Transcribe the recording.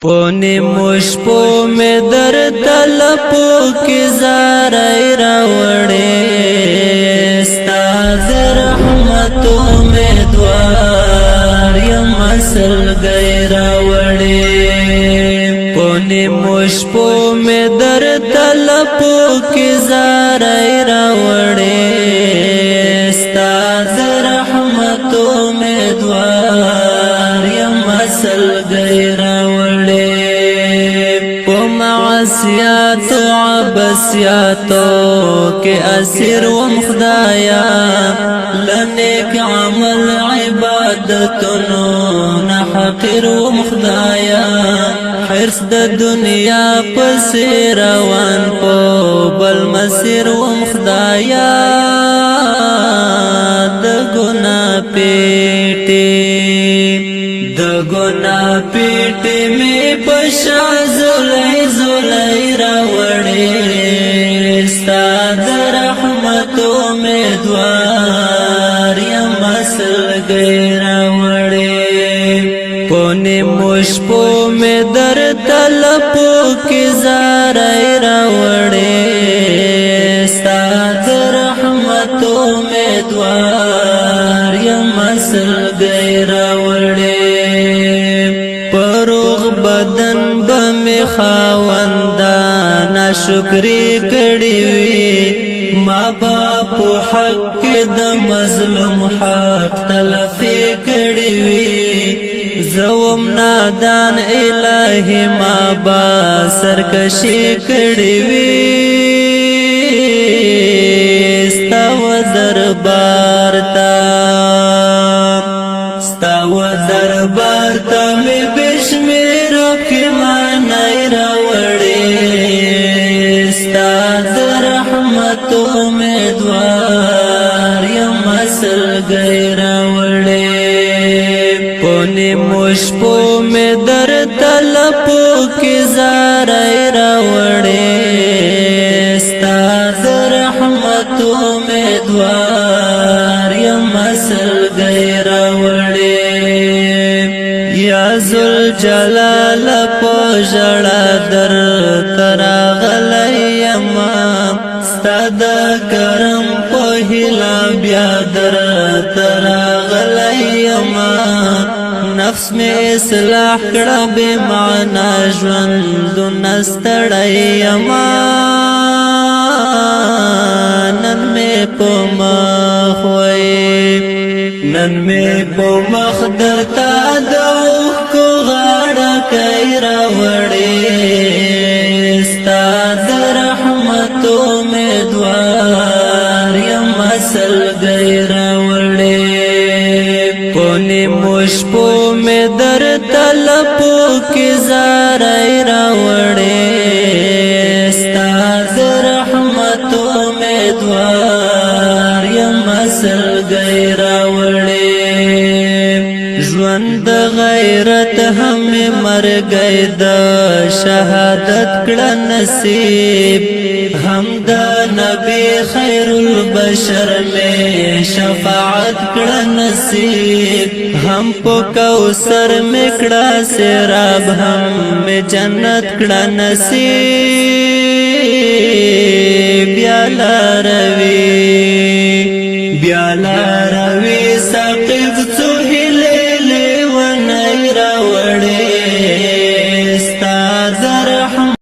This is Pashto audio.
پونی مشپو میں در تلپو کی زارائی راوڑے استاد رحمتوں میں دوار یم اصل گئی راوڑے پونی مشپو میں در تلپو کی زارائی راوڑے استاد رحمتوں میں دوار یم اصل گئی راوڑے معصیات و عبسیاتو کے اسیر و مخدایا لنیک عمل عبادتنو نحقر و مخدایا حرص د دنیا پسی روان پو بل مسیر و مخدایا د گناہ پیٹی د گناہ پیٹی میں پشا زولی زولی راوڑے استاد رحمتوں میں دوار یم اصل گئی راوڑے پونے مشپو میں در تلپو کی زارائی راوڑے استاد رحمتوں میں دوار یم اصل گئی راوڑے پروغ بدن بمی خاوندا ناشکری کڑی وی ما باپو حق د مظلوم حق تلفی کڑی وی زوم نادان الہی ما با سرکشی کڑی وی ستاو دربار تا ستاو دربار تا می بشمیرو کی معنی راوڑے استاد رحمتوں میں دوار یم اصل گئی راوڑے پونے مشپو میں در تلپو کی زارائی راوڑے استاد رحمتوں میں دوار یم اصل گئی راوڑے یا ذوالجلال پوجڑا در تراغلی امام ستاد کرم پوہلا بیا در تراغلی امام نفس میں اصلاح کڑا بے معنی ژوند نستڑی امام نن میں پمخ وئی نن میں پمخ درتا کو غاڑا کئی راوڑے استاد رحمتوں میں دوار یم اصل گئی راوڑے پونے مشپو میں در تلپو کی زارائی راوڑے استاد رحمتوں میں دوار یم اصل گئی راوڑے ژوند غیرت ہم مر گئی دا شہادت کڑا نصیب ہم دا نبی خیر البشر میں شفاعت کڑا نصیب ہم پو کوثر میں کڑا سراب ہم میں جنت کڑا نصیب بیالا روی ساقب سہلے لے ونائی راوڑے استاد رحمت